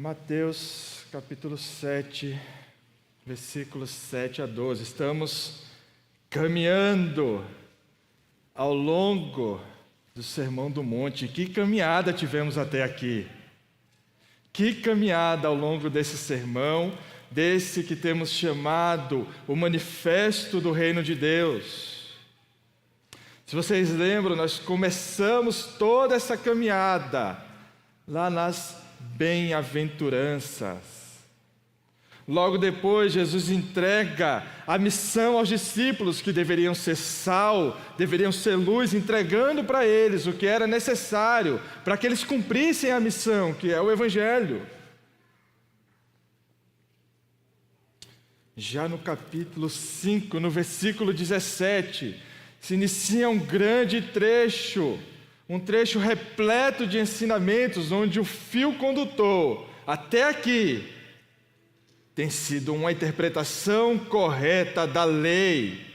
Mateus capítulo 7, versículos 7 a 12. Estamos caminhando ao longo do Sermão do Monte. Que caminhada tivemos até aqui! Que caminhada ao longo desse sermão, desse que temos chamado o Manifesto do Reino de Deus. Se vocês lembram, nós começamos toda essa caminhada lá nas bem-aventuranças. Logo depois, Jesus entrega a missão aos discípulos que deveriam ser sal, deveriam ser luz, entregando para eles o que era necessário para que eles cumprissem a missão, que é o Evangelho. Já no capítulo 5, no versículo 17, se inicia um grande trecho, um trecho repleto de ensinamentos, onde o fio condutor, até aqui, tem sido uma interpretação correta da lei.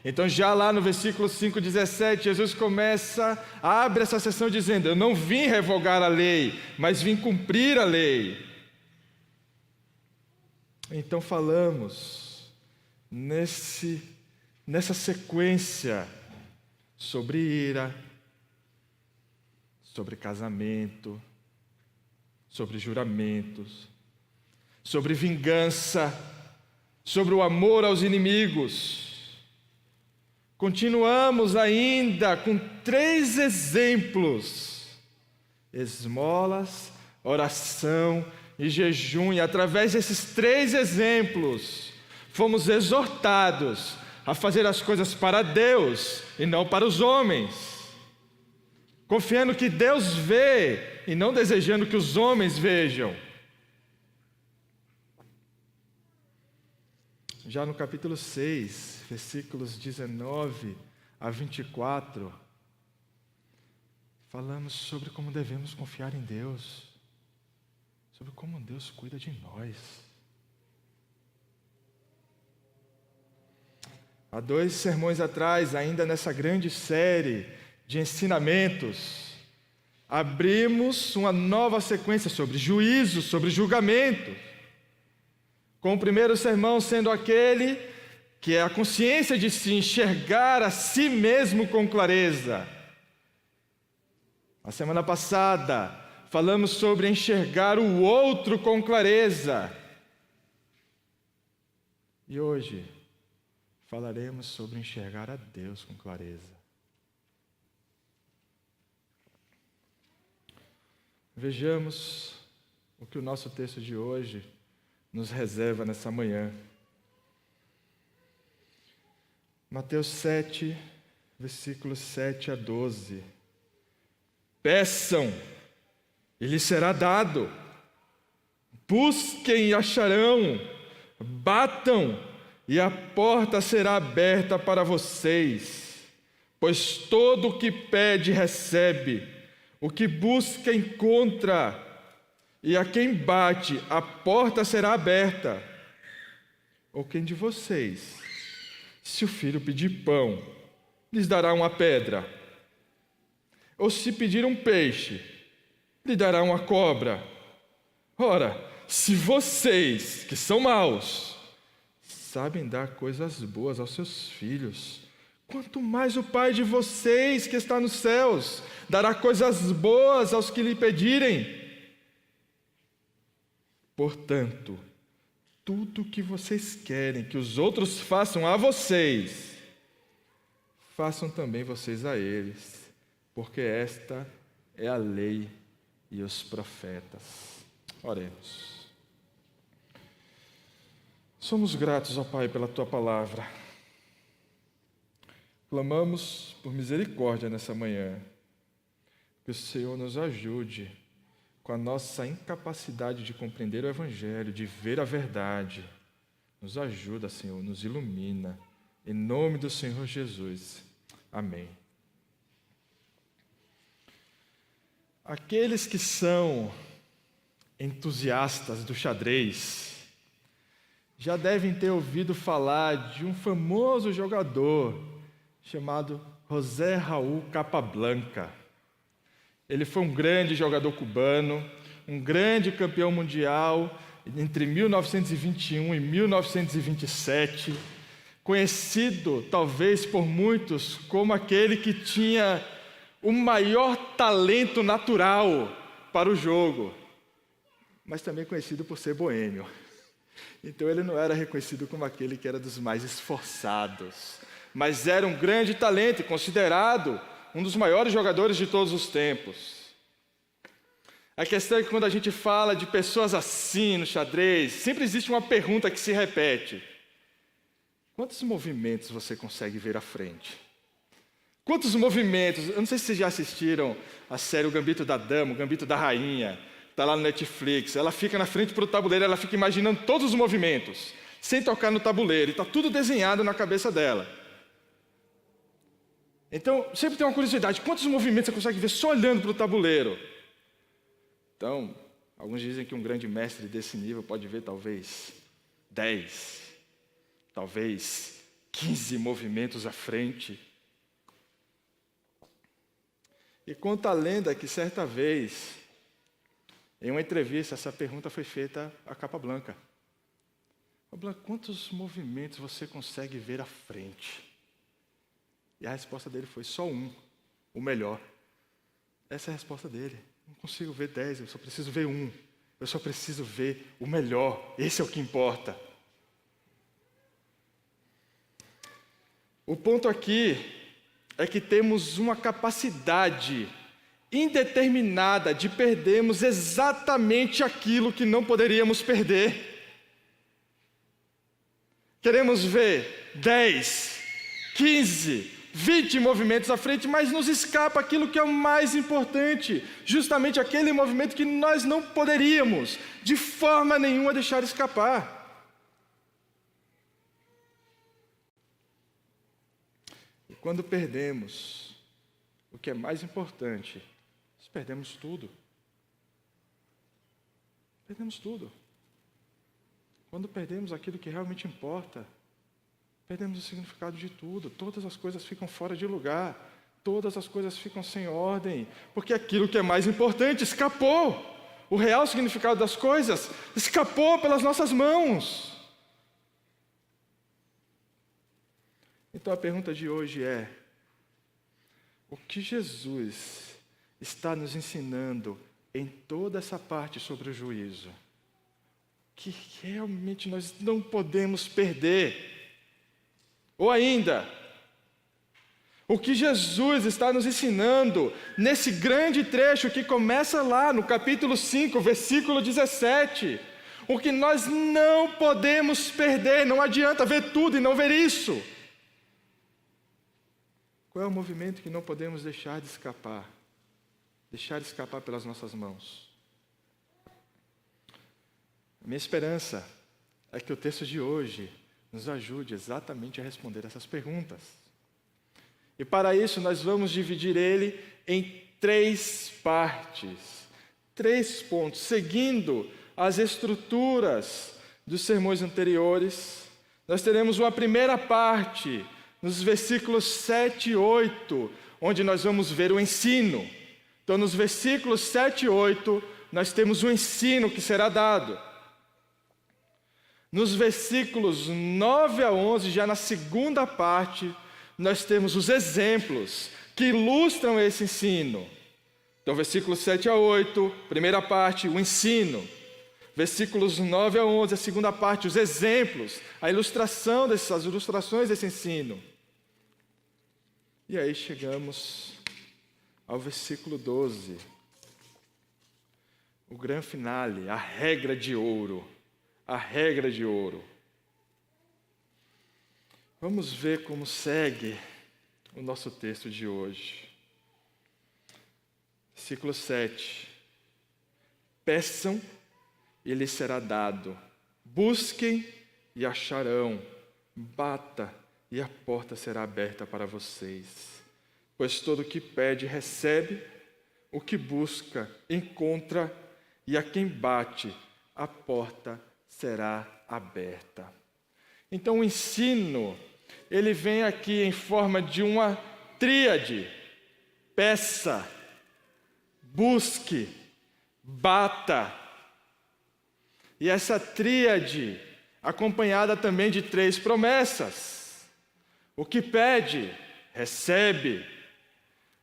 Então já lá no versículo 5:17, Jesus abre essa sessão dizendo: eu não vim revogar a lei, mas vim cumprir a lei. Então falamos nessa sequência sobre ira, sobre casamento, sobre juramentos, sobre vingança, sobre o amor aos inimigos. Continuamos ainda com 3 exemplos: esmolas, oração e jejum. E através desses 3 exemplos, fomos exortados a fazer as coisas para Deus e não para os homens, confiando que Deus vê e não desejando que os homens vejam. Já no capítulo 6, versículos 19 a 24, falamos sobre como devemos confiar em Deus, sobre como Deus cuida de nós. Há 2 sermões atrás, ainda nessa grande série de ensinamentos, abrimos uma nova sequência sobre juízo, sobre julgamento, com o primeiro sermão sendo aquele que é a consciência de se enxergar a si mesmo com clareza. A semana passada falamos sobre enxergar o outro com clareza. E hoje falaremos sobre enxergar a Deus com clareza. Vejamos o que o nosso texto de hoje nos reserva nessa manhã. Mateus 7, versículos 7 a 12. Peçam, e lhes será dado. Busquem e acharão. Batam, e a porta será aberta para vocês. Pois todo o que pede, recebe. O que busca, encontra. E a quem bate, a porta será aberta. Ou quem de vocês, se o filho pedir pão, lhes dará uma pedra? Ou se pedir um peixe, lhe dará uma cobra? Ora, se vocês, que são maus, sabem dar coisas boas aos seus filhos, quanto mais o Pai de vocês, que está nos céus, dará coisas boas aos que lhe pedirem. Portanto, tudo o que vocês querem que os outros façam a vocês, façam também vocês a eles, porque esta é a lei e os profetas. Oremos. Somos gratos, ó Pai, pela Tua palavra. Clamamos por misericórdia nessa manhã, que o Senhor nos ajude com a nossa incapacidade de compreender o Evangelho, de ver a verdade. Nos ajuda, Senhor, nos ilumina. Em nome do Senhor Jesus. Amém. Aqueles que são entusiastas do xadrez já devem ter ouvido falar de um famoso jogador chamado José Raul Capablanca. Ele foi um grande jogador cubano, um grande campeão mundial entre 1921 e 1927, conhecido talvez por muitos como aquele que tinha o maior talento natural para o jogo, mas também conhecido por ser boêmio. Então ele não era reconhecido como aquele que era dos mais esforçados, mas era um grande talento e considerado um dos maiores jogadores de todos os tempos. A questão é que quando a gente fala de pessoas assim no xadrez, sempre existe uma pergunta que se repete: quantos movimentos você consegue ver à frente? Quantos movimentos? Eu não sei se vocês já assistiram a série O Gambito da Dama, O Gambito da Rainha, está lá no Netflix. Ela fica na frente para o tabuleiro, ela fica imaginando todos os movimentos, sem tocar no tabuleiro, e está tudo desenhado na cabeça dela. Então, sempre tem uma curiosidade: quantos movimentos você consegue ver só olhando para o tabuleiro? Então, alguns dizem que um grande mestre desse nível pode ver talvez 10, talvez 15 movimentos à frente. E conta a lenda que certa vez, em uma entrevista, essa pergunta foi feita a Capablanca. Capablanca, quantos movimentos você consegue ver à frente? E a resposta dele foi: só um, o melhor. Essa é a resposta dele. Não consigo ver 10, eu só preciso ver um. Eu só preciso ver o melhor. Esse é o que importa. O ponto aqui é que temos uma capacidade indeterminada de perdermos exatamente aquilo que não poderíamos perder. Queremos ver 10, 15, 20 movimentos à frente, mas nos escapa aquilo que é o mais importante, justamente aquele movimento que nós não poderíamos, de forma nenhuma, deixar escapar. E quando perdemos o que é mais importante, nós perdemos tudo. Perdemos tudo. Quando perdemos aquilo que realmente importa, perdemos o significado de tudo. Todas as coisas ficam fora de lugar. Todas as coisas ficam sem ordem. Porque aquilo que é mais importante escapou. O real significado das coisas escapou pelas nossas mãos. Então a pergunta de hoje é: o que Jesus está nos ensinando em toda essa parte sobre o juízo, que realmente nós não podemos perder? Ou ainda, o que Jesus está nos ensinando nesse grande trecho que começa lá no capítulo 5, versículo 17, o que nós não podemos perder, não adianta ver tudo e não ver isso. Qual é o movimento que não podemos deixar escapar pelas nossas mãos? A minha esperança é que o texto de hoje nos ajude exatamente a responder essas perguntas. E para isso nós vamos dividir ele em 3 partes, 3 pontos, seguindo as estruturas dos sermões anteriores. Nós teremos uma primeira parte, nos versículos 7 e 8, onde nós vamos ver o ensino. Então, nos versículos 7 e 8, nós temos o ensino que será dado. Nos versículos 9 a 11, já na segunda parte, nós temos os exemplos que ilustram esse ensino. Então, versículos 7 a 8, primeira parte, o ensino. Versículos 9 a 11, a segunda parte, os exemplos, as ilustrações desse ensino. E aí chegamos ao versículo 12, o grande finale, a regra de ouro. A regra de ouro. Vamos ver como segue o nosso texto de hoje. Versículo 7. Peçam e lhes será dado. Busquem e acharão. Bata e a porta será aberta para vocês. Pois todo o que pede recebe, o que busca encontra, e a quem bate a porta será aberta. Então o ensino, ele vem aqui em forma de uma tríade: peça, busque, bata. E essa tríade, acompanhada também de 3 promessas. O que pede, recebe.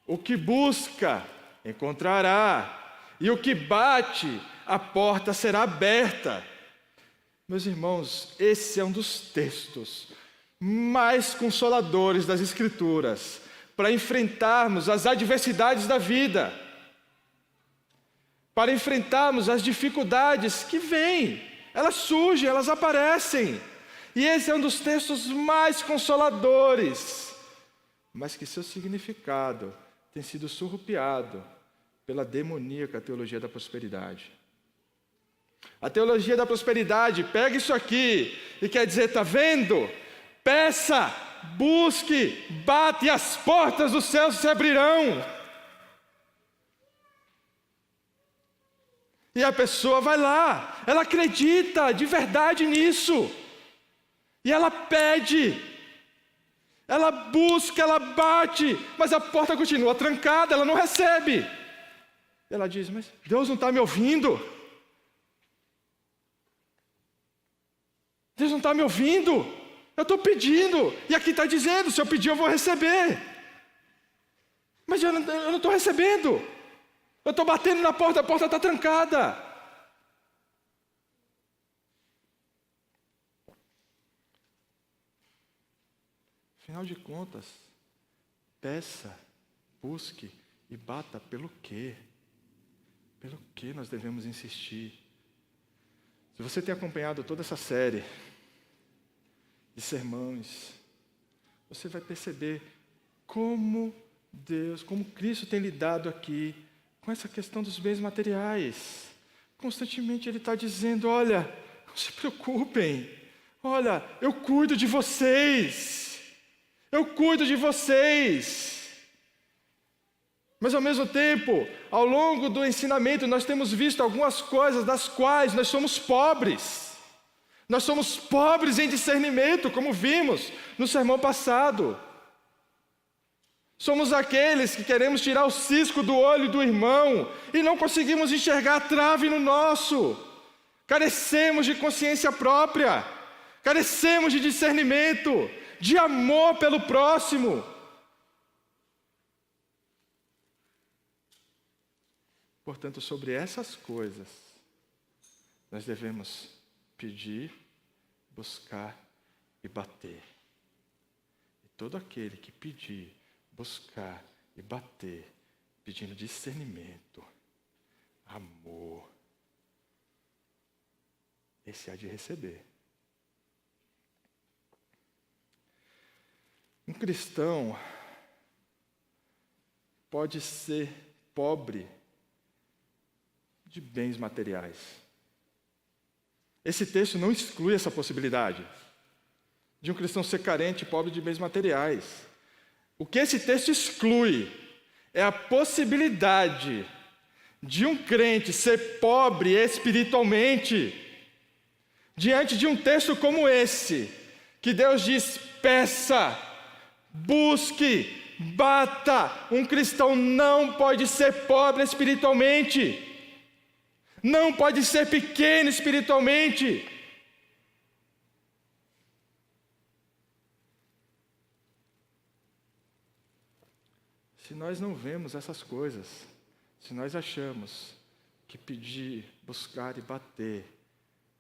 O que busca, encontrará. E o que bate, a porta será aberta. Meus irmãos, esse é um dos textos mais consoladores das Escrituras para enfrentarmos as adversidades da vida, para enfrentarmos as dificuldades que vêm, elas surgem, elas aparecem. E esse é um dos textos mais consoladores, mas que seu significado tem sido surrupiado pela demoníaca teologia da prosperidade. A teologia da prosperidade pega isso aqui e quer dizer, está vendo? Peça, busque, bate e as portas dos céus se abrirão. E a pessoa vai lá, ela acredita de verdade nisso. E ela pede, ela busca, ela bate, mas a porta continua trancada, ela não recebe. Ela diz, mas Deus não está me ouvindo? Deus não está me ouvindo? Eu estou pedindo, e aqui está dizendo, se eu pedir eu vou receber. Mas eu não estou recebendo. Eu estou batendo na porta, a porta está trancada. Afinal de contas, peça, busque e bata pelo quê? Pelo que nós devemos insistir? Se você tem acompanhado toda essa série de sermões, você vai perceber como Deus, como Cristo tem lidado aqui com essa questão dos bens materiais. Constantemente Ele está dizendo, olha, não se preocupem, olha, eu cuido de vocês, eu cuido de vocês. Mas ao mesmo tempo, ao longo do ensinamento, nós temos visto algumas coisas das quais nós somos pobres. Nós somos pobres em discernimento, como vimos no sermão passado. Somos aqueles que queremos tirar o cisco do olho do irmão e não conseguimos enxergar a trave no nosso. Carecemos de consciência própria, carecemos de discernimento, de amor pelo próximo. Portanto, sobre essas coisas, nós devemos pedir, buscar e bater. E todo aquele que pedir, buscar e bater, pedindo discernimento, amor, esse há de receber. Um cristão pode ser pobre de bens materiais. Esse texto não exclui essa possibilidade de um cristão ser carente e pobre de bens materiais. O que esse texto exclui é a possibilidade de um crente ser pobre espiritualmente diante de um texto como esse, que Deus diz, peça, busque, bata. Um cristão não pode ser pobre espiritualmente. Não pode ser pequeno espiritualmente. Se nós não vemos essas coisas, se nós achamos que pedir, buscar e bater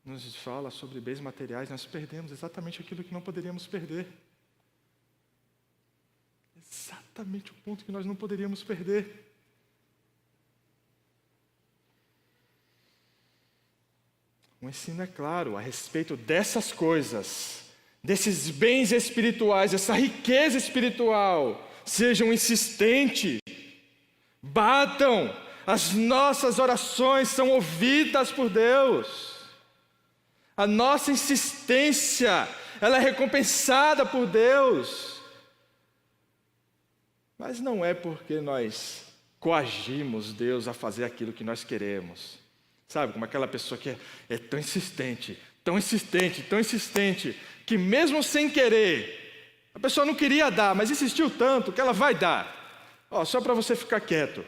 nos fala sobre bens materiais, nós perdemos exatamente aquilo que não poderíamos perder. Exatamente o ponto que nós não poderíamos perder. O ensino é claro a respeito dessas coisas, desses bens espirituais, essa riqueza espiritual. Sejam insistentes, batam, as nossas orações são ouvidas por Deus. A nossa insistência, ela é recompensada por Deus. Mas não é porque nós coagimos Deus a fazer aquilo que nós queremos. Sabe, como aquela pessoa que é tão insistente, tão insistente, tão insistente, que mesmo sem querer, a pessoa não queria dar, mas insistiu tanto que ela vai dar. Ó, só para você ficar quieto.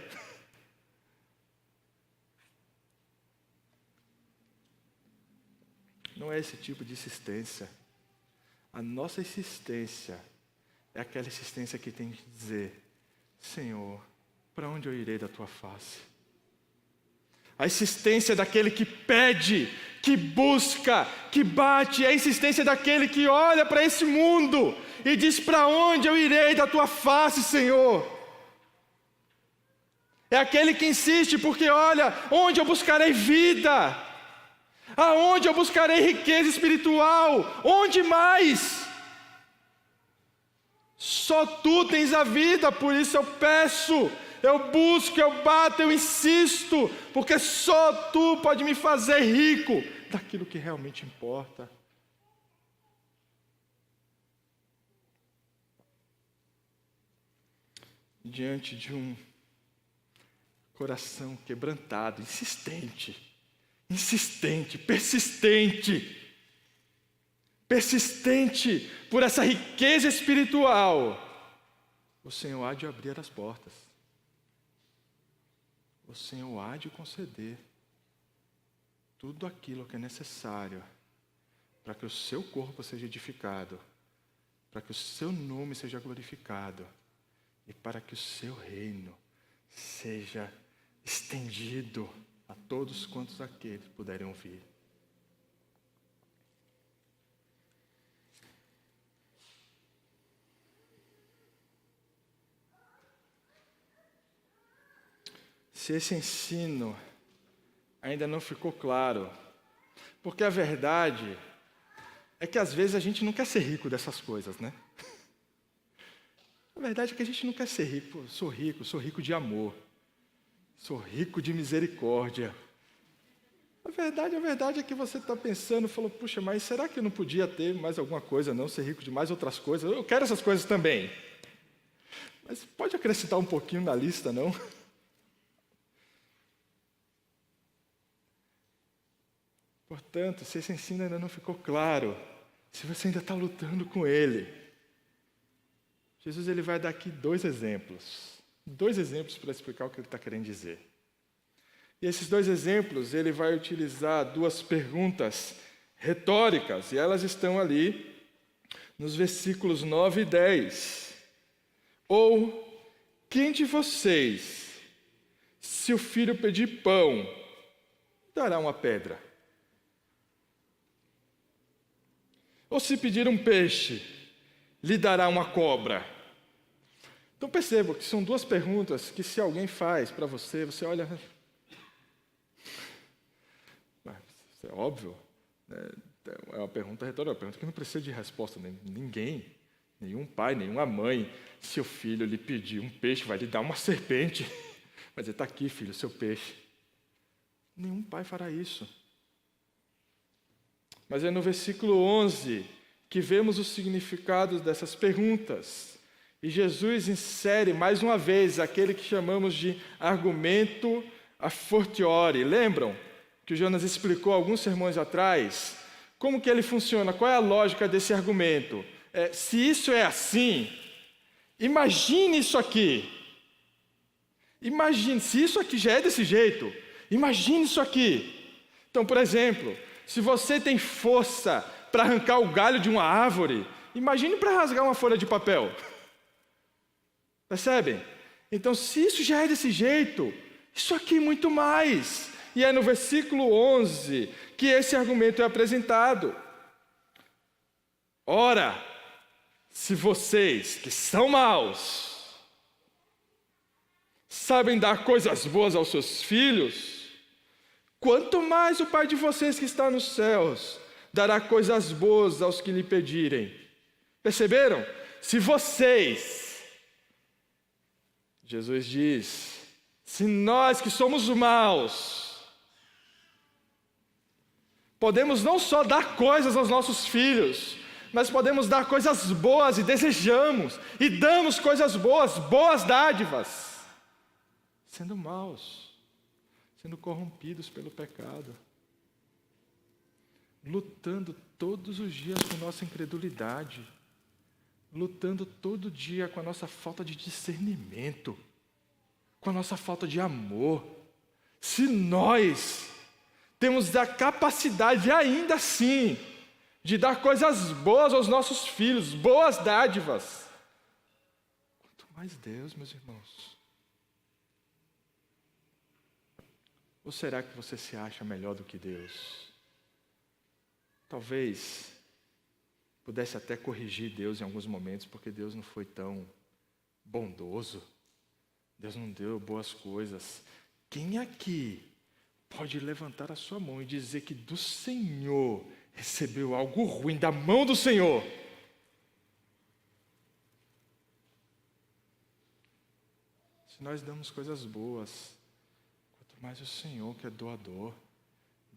não é esse tipo de insistência. A nossa insistência é aquela insistência que tem que dizer: Senhor, para onde eu irei da tua face? A insistência daquele que pede, que busca, que bate, é a insistência daquele que olha para esse mundo e diz: para onde eu irei da tua face, Senhor? É aquele que insiste porque olha, onde eu buscarei vida? Aonde eu buscarei riqueza espiritual? Onde mais? Só tu tens a vida, por isso eu peço, eu busco, eu bato, eu insisto, porque só tu pode me fazer rico daquilo que realmente importa. Diante de um coração quebrantado, insistente, persistente por essa riqueza espiritual, o Senhor há de abrir as portas. O Senhor há de conceder tudo aquilo que é necessário para que o seu corpo seja edificado, para que o seu nome seja glorificado e para que o seu reino seja estendido a todos quantos aqueles puderem ouvir. Se esse ensino ainda não ficou claro, porque a verdade é que às vezes a gente não quer ser rico dessas coisas, né? A verdade é que a gente não quer ser rico. Sou rico de amor, sou rico de misericórdia. A verdade é que você está pensando, falou: puxa, mas será que eu não podia ter mais alguma coisa, não? Ser rico de mais outras coisas? Eu quero essas coisas também. Mas pode acrescentar um pouquinho na lista, não? Portanto, se esse ensino ainda não ficou claro, se você ainda está lutando com ele, Jesus ele vai dar aqui dois exemplos para explicar o que ele está querendo dizer. E esses dois exemplos, ele vai utilizar duas perguntas retóricas, e elas estão ali nos versículos 9 e 10. Ou, quem de vocês, se o filho pedir pão, dará uma pedra? Ou se pedir um peixe, lhe dará uma cobra? Então perceba que são duas perguntas que, se alguém faz para você, você olha... Isso é óbvio, né? É uma pergunta retórica, uma pergunta que não precisa de resposta. Ninguém, nenhum pai, nenhuma mãe, se o filho lhe pedir um peixe, vai lhe dar uma serpente. Vai dizer: está aqui, filho, seu peixe. Nenhum pai fará isso. Mas é no versículo 11 que vemos os significados dessas perguntas. E Jesus insere mais uma vez aquele que chamamos de argumento a fortiori. Lembram que o Jonas explicou alguns sermões atrás? Como que ele funciona? Qual é a lógica desse argumento? Se isso é assim, imagine isso aqui. Imagine, se isso aqui já é desse jeito, imagine isso aqui. Então, por exemplo, se você tem força para arrancar o galho de uma árvore, imagine para rasgar uma folha de papel. Percebem? Então, se isso já é desse jeito, isso aqui muito mais. E é no versículo 11 que esse argumento é apresentado. Ora, se vocês, que são maus, sabem dar coisas boas aos seus filhos, quanto mais o Pai de vocês que está nos céus dará coisas boas aos que lhe pedirem. Perceberam? Se vocês, Jesus diz, se nós que somos maus, podemos não só dar coisas aos nossos filhos, mas podemos dar coisas boas e desejamos, e damos coisas boas, boas dádivas, sendo maus, sendo corrompidos pelo pecado, lutando todos os dias com nossa incredulidade, lutando todo dia com a nossa falta de discernimento, com a nossa falta de amor. Se nós temos a capacidade ainda assim de dar coisas boas aos nossos filhos, boas dádivas. Quanto mais Deus, meus irmãos. Ou será que você se acha melhor do que Deus? Talvez pudesse até corrigir Deus em alguns momentos, porque Deus não foi tão bondoso. Deus não deu boas coisas. Quem aqui pode levantar a sua mão e dizer que do Senhor recebeu algo ruim da mão do Senhor? Se nós damos coisas boas, quanto mais o Senhor que é doador,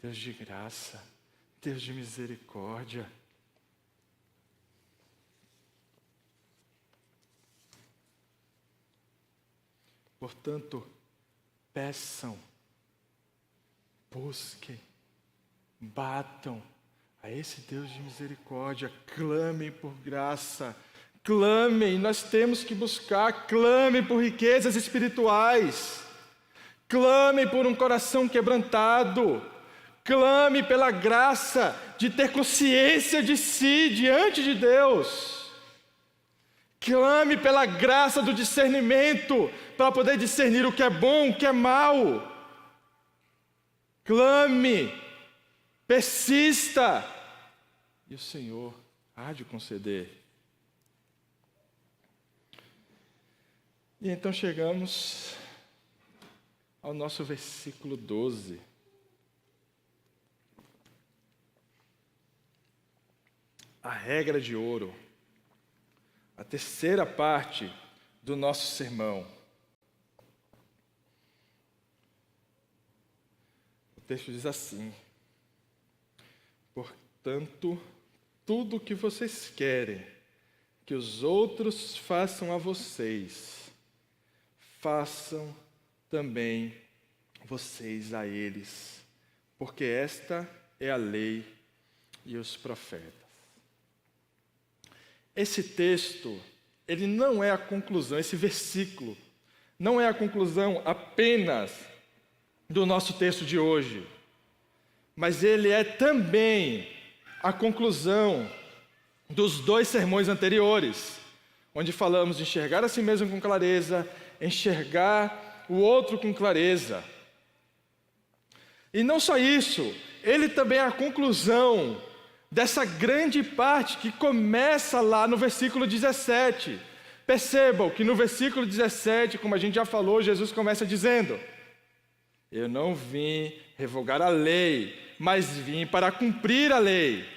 Deus de graça, Deus de misericórdia. Portanto, peçam, busquem, batam a esse Deus de misericórdia, clamem por graça, clamem, nós temos que buscar, clamem por riquezas espirituais, clamem por um coração quebrantado, clame pela graça de ter consciência de si diante de Deus. Clame pela graça do discernimento, para poder discernir o que é bom, o que é mal. Clame, persista, e o Senhor há de conceder. E então chegamos ao nosso versículo 12. A regra de ouro. A terceira parte do nosso sermão. O texto diz assim: portanto, tudo o que vocês querem que os outros façam a vocês, façam também vocês a eles, porque esta é a lei e os profetas. Esse texto, ele não é a conclusão, esse versículo, não é a conclusão apenas do nosso texto de hoje, mas ele é também a conclusão dos 2 sermões anteriores, onde falamos de enxergar a si mesmo com clareza, enxergar o outro com clareza. E não só isso, ele também é a conclusão dessa grande parte que começa lá no versículo 17. Percebam que no versículo 17, como a gente já falou, Jesus começa dizendo: eu não vim revogar a lei, mas vim para cumprir a lei.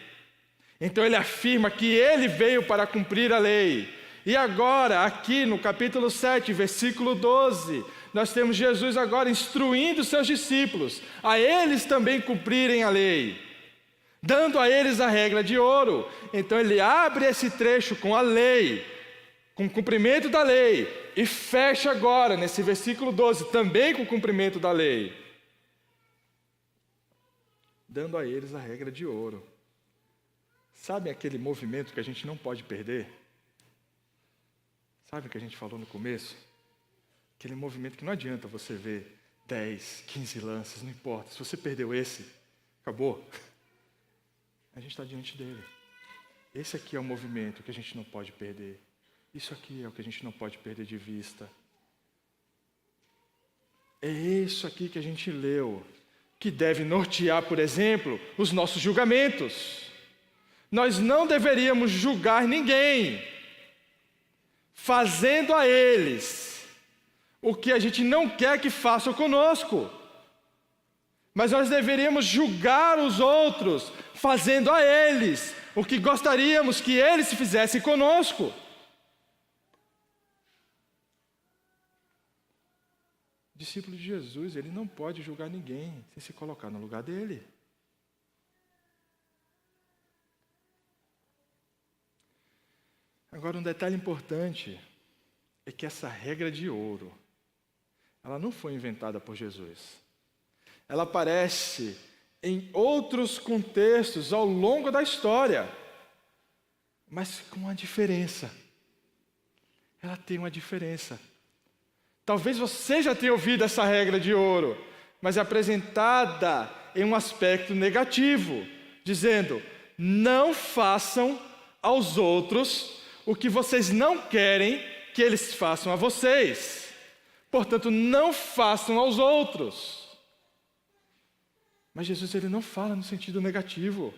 Então ele afirma que ele veio para cumprir a lei. E agora, aqui no capítulo 7, versículo 12, nós temos Jesus agora instruindo seus discípulos a eles também cumprirem a lei, dando a eles a regra de ouro. Então ele abre esse trecho com a lei, com o cumprimento da lei, e fecha agora nesse versículo 12 também com o cumprimento da lei, dando a eles a regra de ouro. Sabe aquele movimento que a gente não pode perder? Sabe o que a gente falou no começo? Aquele movimento que não adianta você ver 10, 15 lances, não importa. Se você perdeu esse, acabou. A gente está diante dele. Esse aqui é o movimento que a gente não pode perder. Isso aqui é o que a gente não pode perder de vista. É isso aqui que a gente leu, que deve nortear, por exemplo, os nossos julgamentos. Nós não deveríamos julgar ninguém, fazendo a eles o que a gente não quer que façam conosco. Mas nós deveríamos julgar os outros, fazendo a eles o que gostaríamos que eles fizessem conosco. O discípulo de Jesus, ele não pode julgar ninguém sem se colocar no lugar dele. Agora, um detalhe importante é que essa regra de ouro, ela não foi inventada por Jesus. Ela aparece em outros contextos ao longo da história, mas com uma diferença. Ela tem uma diferença. Talvez você já tenha ouvido essa regra de ouro, mas é apresentada em um aspecto negativo, dizendo: não façam aos outros o que vocês não querem que eles façam a vocês. Portanto, não façam aos outros. Mas Jesus, ele não fala no sentido negativo.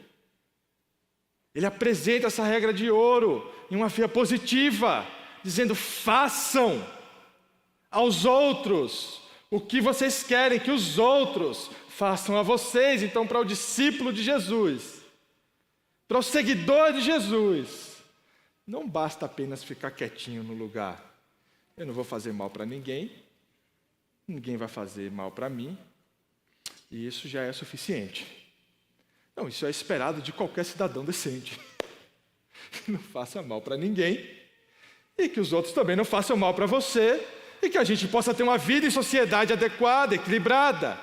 Ele apresenta essa regra de ouro em uma via positiva, dizendo: façam aos outros o que vocês querem que os outros façam a vocês. Então, para o discípulo de Jesus, para o seguidor de Jesus, não basta apenas ficar quietinho no lugar. Eu não vou fazer mal para ninguém, ninguém vai fazer mal para mim, e isso já é suficiente. Não, isso é esperado de qualquer cidadão decente. Não faça mal para ninguém, e que os outros também não façam mal para você, e que a gente possa ter uma vida em sociedade adequada, equilibrada.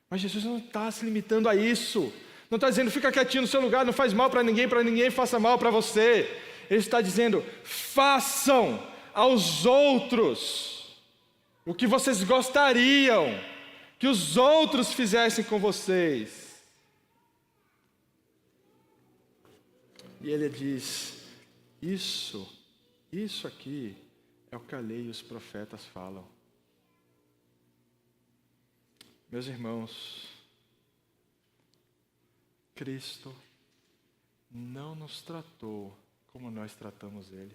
Mas Jesus não está se limitando a isso. Não está dizendo: fica quietinho no seu lugar, não faz mal para ninguém faça mal para você. Ele está dizendo: façam aos outros o que vocês gostariam que os outros fizessem com vocês. E ele diz: isso aqui é o que a lei e os profetas falam. Meus irmãos, Cristo não nos tratou como nós tratamos Ele.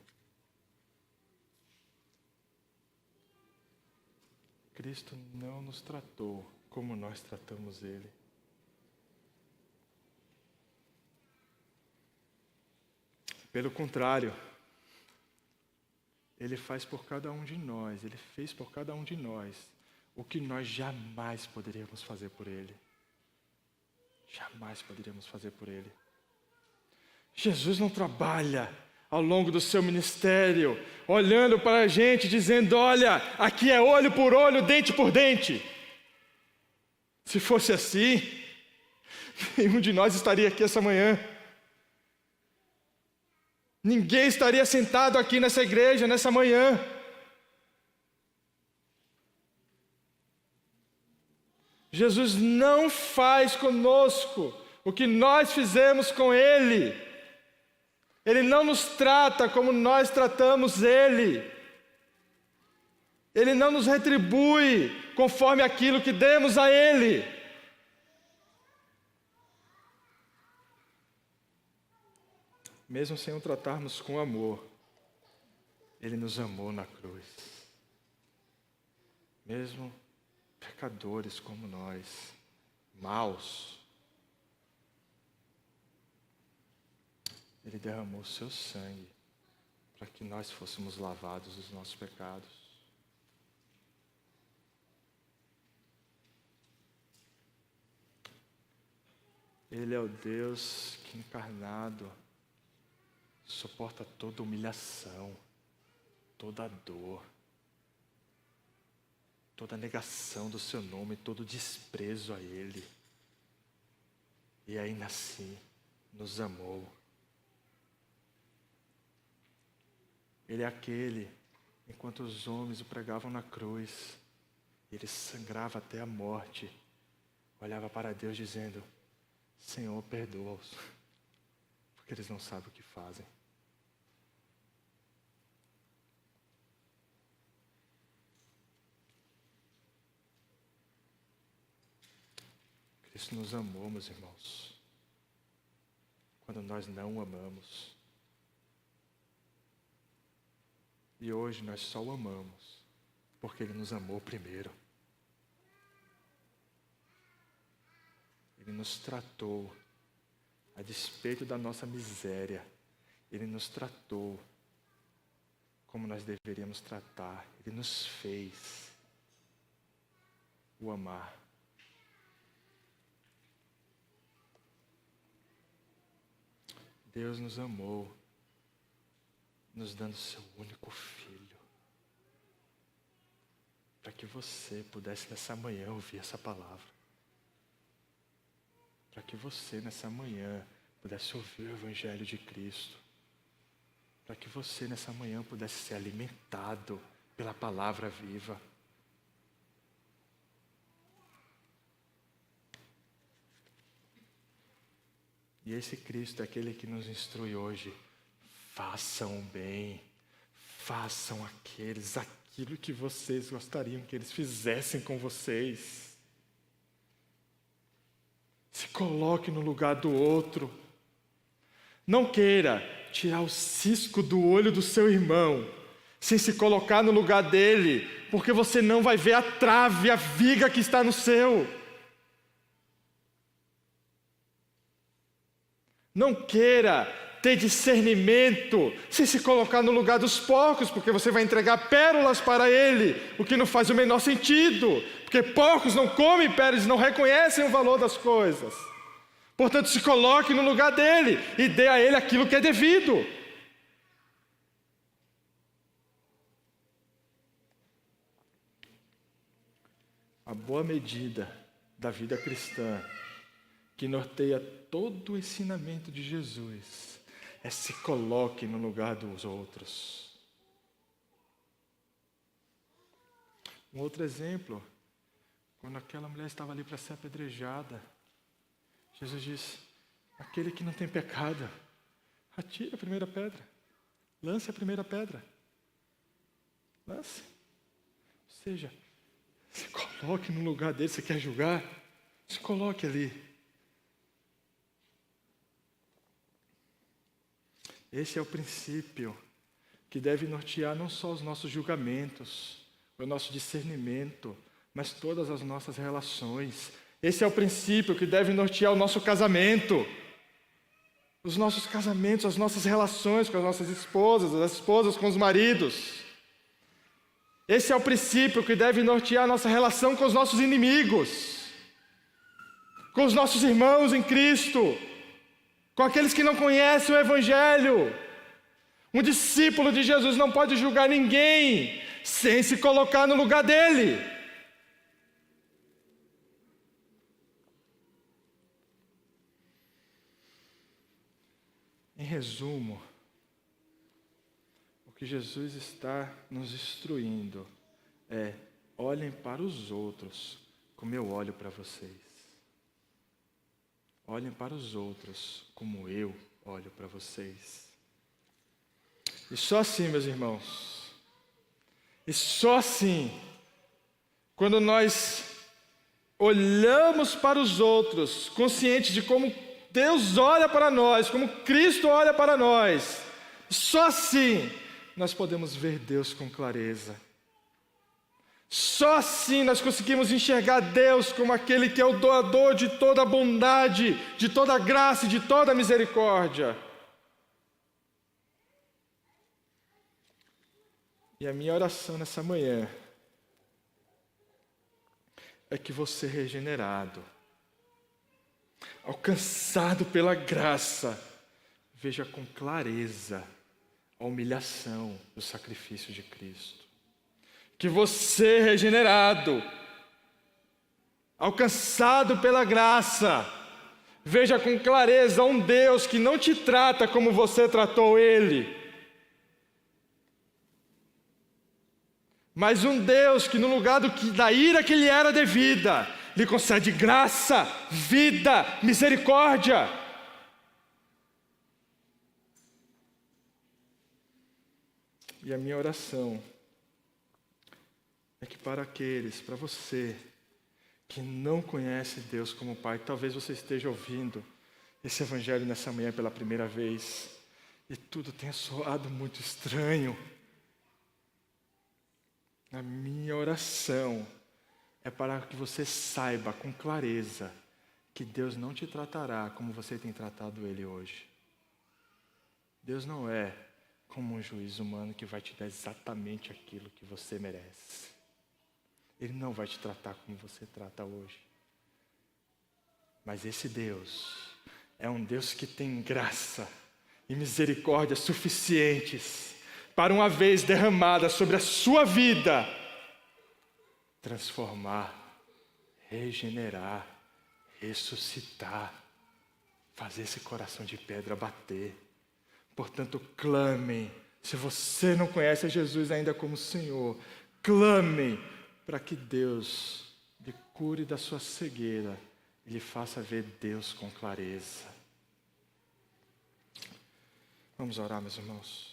Cristo não nos tratou como nós tratamos Ele. Pelo contrário, Ele faz por cada um de nós, Ele fez por cada um de nós o que nós jamais poderíamos fazer por Ele. Jamais poderíamos fazer por Ele. Jesus não trabalha ao longo do seu ministério, olhando para a gente, dizendo: olha, aqui é olho por olho, dente por dente. Se fosse assim, nenhum de nós estaria aqui essa manhã. Ninguém estaria sentado aqui nessa igreja, nessa manhã. Jesus não faz conosco o que nós fizemos com Ele. Ele não nos trata como nós tratamos Ele. Ele não nos retribui conforme aquilo que demos a Ele. Mesmo sem o tratarmos com amor, Ele nos amou na cruz. Mesmo pecadores como nós, maus, Ele derramou o seu sangue para que nós fôssemos lavados dos nossos pecados. Ele é o Deus que, encarnado, suporta toda humilhação, toda dor, toda negação do seu nome, todo desprezo a Ele. E ainda assim nos amou. Ele é aquele, enquanto os homens o pregavam na cruz, ele sangrava até a morte, olhava para Deus dizendo: Senhor, perdoa-os, porque eles não sabem o que fazem. Cristo nos amou, meus irmãos, quando nós não o amamos. E hoje nós só o amamos porque Ele nos amou primeiro. Ele nos tratou, a despeito da nossa miséria, Ele nos tratou como nós deveríamos tratar. Ele nos fez o amar. Deus nos amou, nos dando seu único Filho, para que você pudesse nessa manhã ouvir essa palavra, para que você nessa manhã pudesse ouvir o Evangelho de Cristo, para que você nessa manhã pudesse ser alimentado pela palavra viva. E esse Cristo é aquele que nos instrui hoje. Façam o bem, façam aquilo que vocês gostariam que eles fizessem com vocês. Se coloque no lugar do outro. Não queira tirar o cisco do olho do seu irmão, sem se colocar no lugar dele, porque você não vai ver a trave, a viga que está no seu. Não queira ter discernimento sem se colocar no lugar dos porcos, porque você vai entregar pérolas para ele, o que não faz o menor sentido, porque porcos não comem pérolas, não reconhecem o valor das coisas. Portanto, se coloque no lugar dele e dê a ele aquilo que é devido. A boa medida da vida cristã, que norteia todo o ensinamento de Jesus, é se coloque no lugar dos outros. Um outro exemplo, quando aquela mulher estava ali para ser apedrejada, Jesus disse: aquele que não tem pecado, atire a primeira pedra, lance a primeira pedra, lance. Ou seja, se coloque no lugar dele. Você quer julgar? Se coloque ali. Esse é o princípio que deve nortear não só os nossos julgamentos, o nosso discernimento, mas todas as nossas relações. Esse é o princípio que deve nortear o nosso casamento, os nossos casamentos, as nossas relações com as nossas esposas, as esposas com os maridos. Esse é o princípio que deve nortear a nossa relação com os nossos inimigos, com os nossos irmãos em Cristo, com aqueles que não conhecem o Evangelho. Um discípulo de Jesus não pode julgar ninguém sem se colocar no lugar dele. Em resumo, o que Jesus está nos instruindo é: olhem para os outros como eu olho para vocês. Olhem para os outros como eu olho para vocês. E só assim, meus irmãos, e só assim, quando nós olhamos para os outros, conscientes de como Deus olha para nós, como Cristo olha para nós, só assim nós podemos ver Deus com clareza. Só assim nós conseguimos enxergar Deus como aquele que é o doador de toda a bondade, de toda a graça e de toda a misericórdia. E a minha oração nessa manhã é que você, regenerado, alcançado pela graça, veja com clareza a humilhação do sacrifício de Cristo. Que você, regenerado, alcançado pela graça, veja com clareza um Deus que não te trata como você tratou Ele, mas um Deus que no lugar da ira que lhe era devida, lhe concede graça, vida, misericórdia. E a minha oração é que para você, que não conhece Deus como Pai, talvez você esteja ouvindo esse Evangelho nessa manhã pela primeira vez, e tudo tenha soado muito estranho. A minha oração é para que você saiba com clareza que Deus não te tratará como você tem tratado Ele hoje. Deus não é como um juiz humano que vai te dar exatamente aquilo que você merece. Ele não vai te tratar como você trata hoje. Mas esse Deus é um Deus que tem graça e misericórdia suficientes para, uma vez derramada sobre a sua vida, transformar, regenerar, ressuscitar, fazer esse coração de pedra bater. Portanto, clamem. Se você não conhece Jesus ainda como Senhor, clamem para que Deus lhe cure da sua cegueira e lhe faça ver Deus com clareza. Vamos orar, meus irmãos.